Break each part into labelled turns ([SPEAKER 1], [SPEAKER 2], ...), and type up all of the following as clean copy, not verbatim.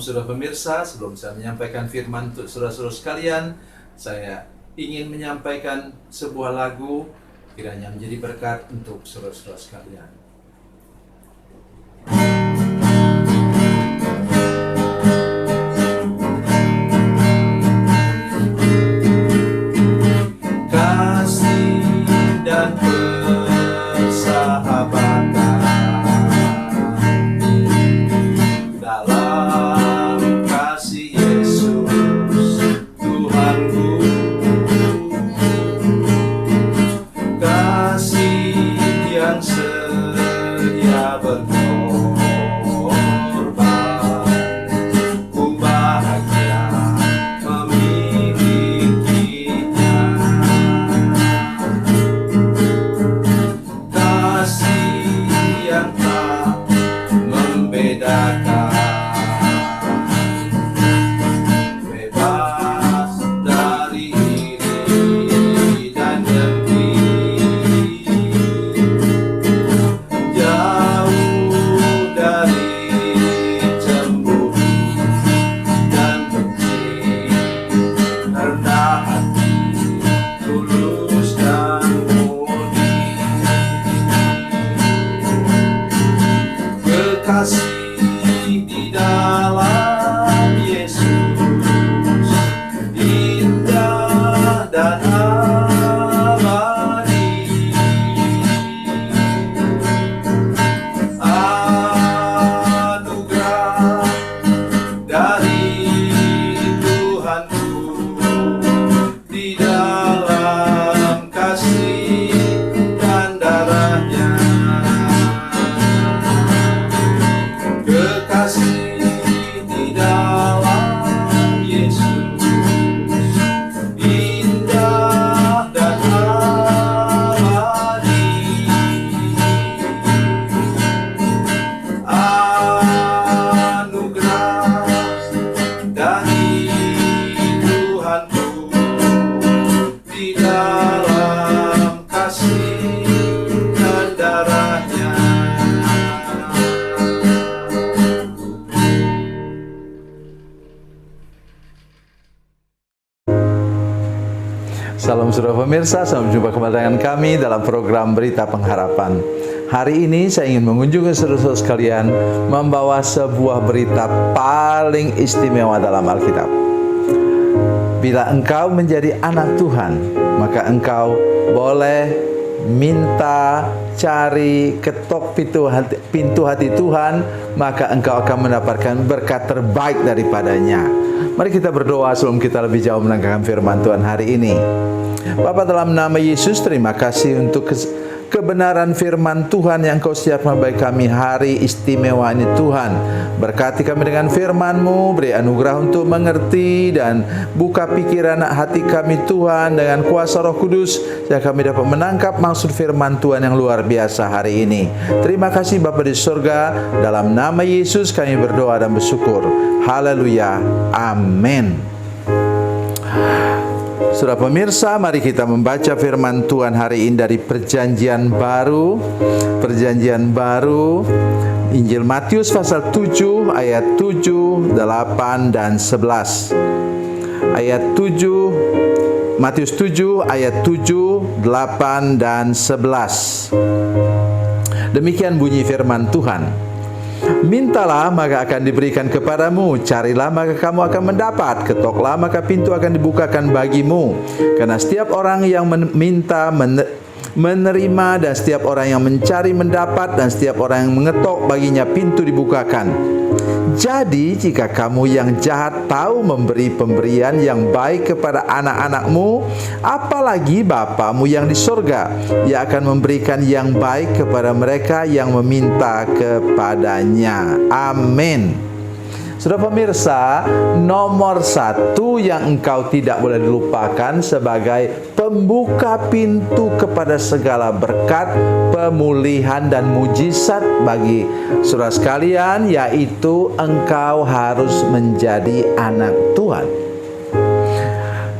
[SPEAKER 1] saudara pemirsa, sebelum saya menyampaikan firman untuk saudara-saudara sekalian, saya ingin menyampaikan sebuah lagu kiranya menjadi berkat untuk saudara-saudara sekalian. Kasih dan persahabatan dalam kasih Yesus Tuhanku, kasih yang setia berkorban, ku bahagia memilikinya. Kasih yang tak membedakan, bebas dari iri dan dengki, jauh dari cemburu dan benci, rendah hati, tulus dan murni. Kekasih di dalam Yesus indah dan abadi. Anugerah dari Tuhanku di dalam kasih dan darahnya. Kekasih di dalam Yesus indah dan abadi. Anugerah dari Tuhanku di dalam kasih dan darahnya.
[SPEAKER 2] Salam saudara pemirsa, selamat jumpa kembali dengan kami dalam program Berita Pengharapan. Hari ini saya ingin mengunjungi saudara-saudara sekalian membawa sebuah berita paling istimewa dalam Alkitab. Bila engkau menjadi anak Tuhan, maka engkau boleh minta, cari, ketok pintu hati Tuhan, maka engkau akan mendapatkan berkat terbaik daripadanya. Mari kita berdoa sebelum kita lebih jauh mendengarkan firman Tuhan hari ini. Bapa, dalam nama Yesus, terima kasih untuk kebenaran firman Tuhan yang Kau siapkan bagi kami hari istimewa ini Tuhan. Berkati kami dengan firman-Mu, beri anugerah untuk mengerti dan buka pikiran hati kami Tuhan dengan kuasa Roh Kudus, sehingga kami dapat menangkap maksud firman Tuhan yang luar biasa hari ini. Terima kasih Bapa di surga, dalam nama Yesus kami berdoa dan bersyukur. Haleluya, amin. Saudara pemirsa, mari kita membaca firman Tuhan hari ini dari Perjanjian Baru. Perjanjian Baru, Injil Matius pasal 7 ayat 7, 8 dan 11. Ayat 7, Matius 7 ayat 7, 8 dan 11. Demikian bunyi firman Tuhan. Mintalah maka akan diberikan kepadamu, carilah maka kamu akan mendapat, ketoklah maka pintu akan dibukakan bagimu. Karena setiap orang yang meminta menerima, dan setiap orang yang mencari mendapat, dan setiap orang yang mengetok baginya pintu dibukakan. Jadi jika kamu yang jahat tahu memberi pemberian yang baik kepada anak-anakmu, apalagi Bapamu yang di sorga, Ia akan memberikan yang baik kepada mereka yang meminta kepadanya. Amin. Saudara pemirsa, nomor satu yang engkau tidak boleh dilupakan sebagai pembuka pintu kepada segala berkat, pemulihan dan mujizat bagi saudara sekalian, yaitu engkau harus menjadi anak Tuhan.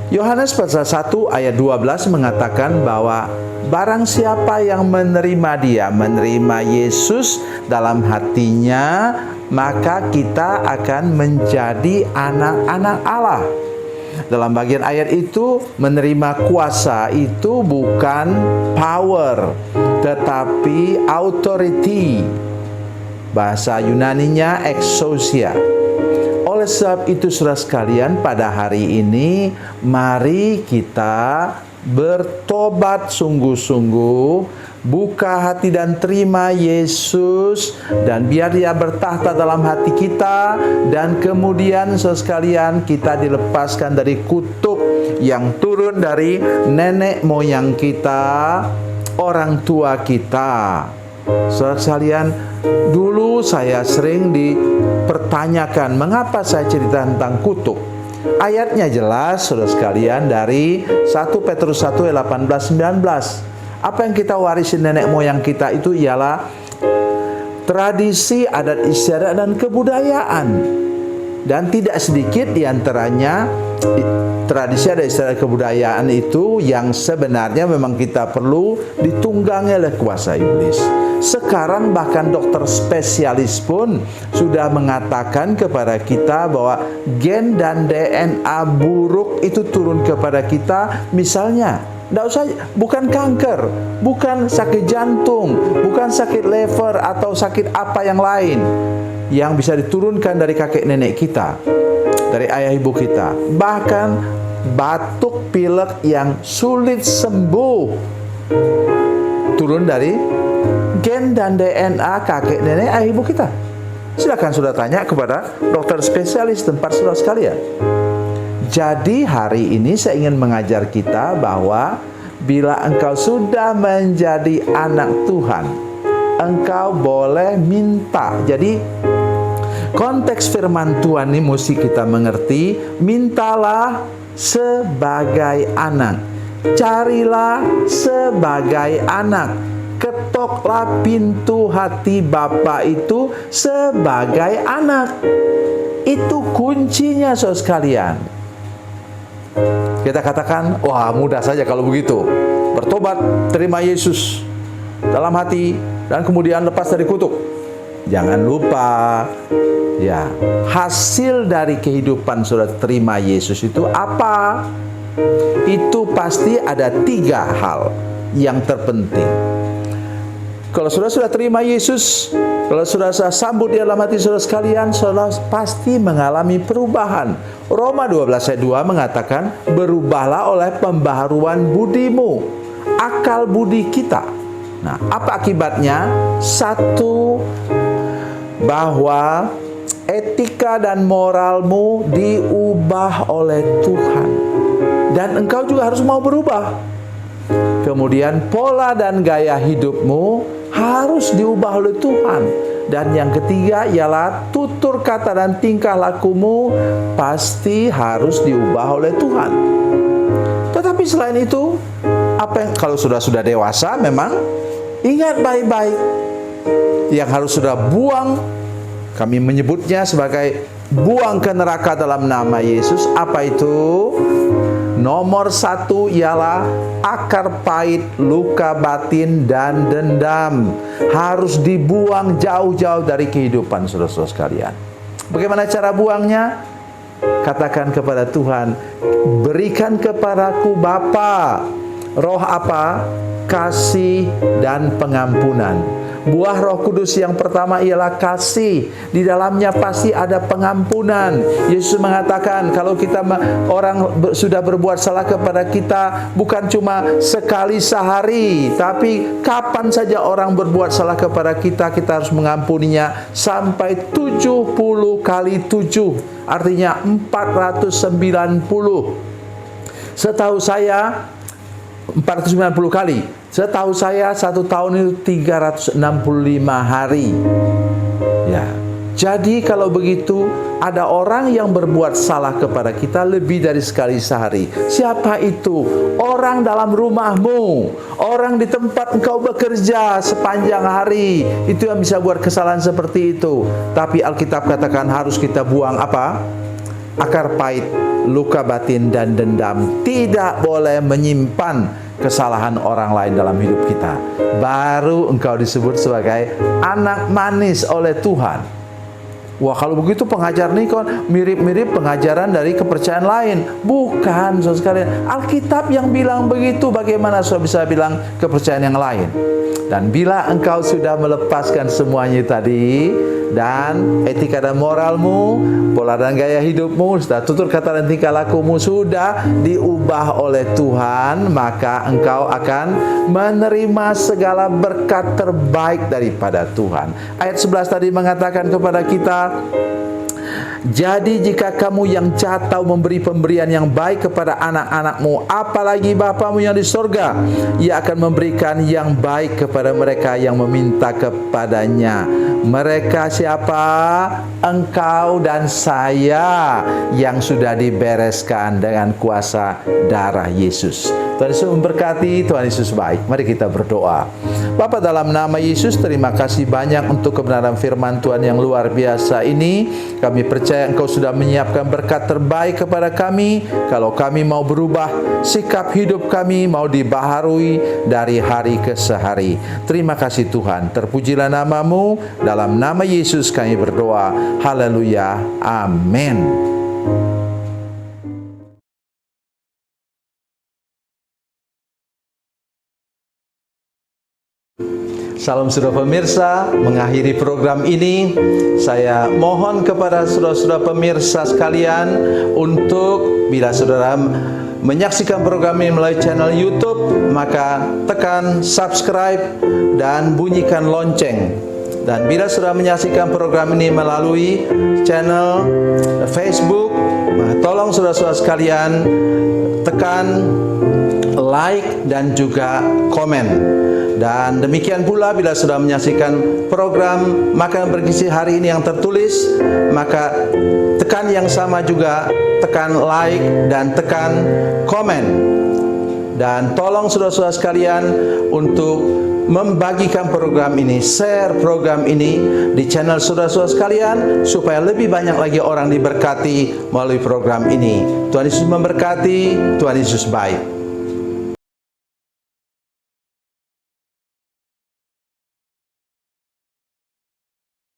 [SPEAKER 2] Yohanes pasal 1 ayat 12 mengatakan bahwa barang siapa yang menerima dia, menerima Yesus dalam hatinya, maka kita akan menjadi anak-anak Allah. Dalam bagian ayat itu, menerima kuasa itu bukan power, tetapi authority. Bahasa Yunaninya exousia. Oleh sebab itu saudara sekalian, pada hari ini mari kita bertobat sungguh-sungguh, buka hati dan terima Yesus, dan biar Dia bertahta dalam hati kita, dan kemudian saudara sekalian kita dilepaskan dari kutuk yang turun dari nenek moyang kita, orang tua kita. Saudara sekalian, dulu saya sering dipertanyakan mengapa saya cerita tentang kutuk. Ayatnya jelas saudara sekalian dari 1 Petrus 1 ayat 18-19. Apa yang kita warisi nenek moyang kita itu ialah tradisi, adat istiadat dan kebudayaan. Dan tidak sedikit diantaranya tradisi, adat istiadat, kebudayaan itu yang sebenarnya memang kita perlu ditunggangi oleh kuasa iblis. Sekarang bahkan dokter spesialis pun sudah mengatakan kepada kita bahwa gen dan DNA buruk itu turun kepada kita. Misalnya, bukan kanker, bukan sakit jantung, bukan sakit liver atau sakit apa yang lain yang bisa diturunkan dari kakek nenek kita, dari ayah ibu kita. Bahkan batuk pilek yang sulit sembuh turun dari gen dan DNA kakek nenek ayah ibu kita. Silakan sudah tanya kepada dokter spesialis tempat saudara sekalian. Jadi hari ini saya ingin mengajar kita bahwa bila engkau sudah menjadi anak Tuhan, engkau boleh minta. Jadi konteks firman Tuhan ini mesti kita mengerti. Mintalah sebagai anak, carilah sebagai anak, ketoklah pintu hati Bapa itu sebagai anak. Itu kuncinya saudara sekalian. Kita katakan, wah mudah saja kalau begitu. Bertobat, terima Yesus dalam hati, dan kemudian lepas dari kutuk. Jangan lupa, ya, hasil dari kehidupan saudara terima Yesus itu apa? Itu pasti ada 3 hal yang terpenting. Kalau saudara sudah terima Yesus, kalau saudara sambut di dalam hati saudara sekalian, saudara pasti mengalami perubahan. Roma 12 ayat 2 mengatakan, berubahlah oleh pembaharuan budimu, akal budi kita. Nah, apa akibatnya? 1, bahwa etika dan moralmu diubah oleh Tuhan, dan engkau juga harus mau berubah. Kemudian pola dan gaya hidupmu harus diubah oleh Tuhan. Dan yang ketiga ialah tutur kata dan tingkah lakumu pasti harus diubah oleh Tuhan. Tetapi selain itu, kalau sudah dewasa, memang ingat baik-baik yang harus sudah buang. Kami menyebutnya sebagai buang ke neraka dalam nama Yesus. Apa itu? Nomor 1 ialah akar pahit, luka batin, dan dendam. Harus dibuang jauh-jauh dari kehidupan saudara-saudara sekalian. Bagaimana cara buangnya? Katakan kepada Tuhan, berikan kepadaku Bapa roh apa? Kasih dan pengampunan. Buah Roh Kudus yang pertama ialah kasih. Di dalamnya pasti ada pengampunan. Yesus mengatakan kalau orang sudah berbuat salah kepada kita, bukan cuma sekali sehari, tapi kapan saja orang berbuat salah kepada kita, kita harus mengampuninya sampai 70 kali 7. Artinya 490. Setahu saya 490 kali. Setahu saya 1 tahun itu 365 hari. Ya. Jadi kalau begitu, ada orang yang berbuat salah kepada kita lebih dari sekali sehari. Siapa itu? Orang dalam rumahmu, orang di tempat engkau bekerja sepanjang hari. Itu yang bisa buat kesalahan seperti itu. Tapi Alkitab katakan harus kita buang apa? akar pahit, luka batin dan dendam. Tidak boleh menyimpan kesalahan orang lain dalam hidup kita. Baru engkau disebut sebagai anak manis oleh Tuhan. Wah, kalau begitu pengajar ini kan mirip-mirip pengajaran dari kepercayaan lain. Bukan, saudara sekalian. Alkitab yang bilang begitu, bagaimana saudara bisa bilang kepercayaan yang lain? Dan bila engkau sudah melepaskan semuanya tadi, dan etika dan moralmu, pola dan gaya hidupmu, sudah tutur kata dan tingkah lakumu sudah diubah oleh Tuhan, maka engkau akan menerima segala berkat terbaik daripada Tuhan. Ayat 11 tadi mengatakan kepada kita, jadi jika kamu yang jahat tahu memberi pemberian yang baik kepada anak-anakmu, apalagi Bapamu yang di sorga, Ia akan memberikan yang baik kepada mereka yang meminta kepadanya. Mereka siapa? Engkau dan saya yang sudah dibereskan dengan kuasa darah Yesus. Tuhan Yesus memberkati, Tuhan Yesus baik. Mari kita berdoa. Bapa, dalam nama Yesus, terima kasih banyak untuk kebenaran firman Tuhan yang luar biasa ini. Kami percaya Engkau sudah menyiapkan berkat terbaik kepada kami. Kalau kami mau berubah, sikap hidup kami mau dibaharui dari hari ke hari. Terima kasih Tuhan. Terpujilah nama-Mu. Dalam nama Yesus kami berdoa. Haleluya. Amin. Salam saudara pemirsa, mengakhiri program ini saya mohon kepada saudara-saudara pemirsa sekalian untuk bila saudara menyaksikan program ini melalui channel YouTube, maka tekan subscribe dan bunyikan lonceng. Dan bila saudara menyaksikan program ini melalui channel Facebook, tolong saudara-saudara sekalian tekan like dan juga komen. Dan demikian pula bila sudah menyaksikan program Makanan Bergizi hari ini yang tertulis, maka tekan yang sama juga, tekan like dan tekan komen. Dan tolong saudara-saudara sekalian untuk membagikan program ini, share program ini di channel saudara-saudara sekalian, supaya lebih banyak lagi orang diberkati melalui program ini. Tuhan Yesus memberkati, Tuhan Yesus baik.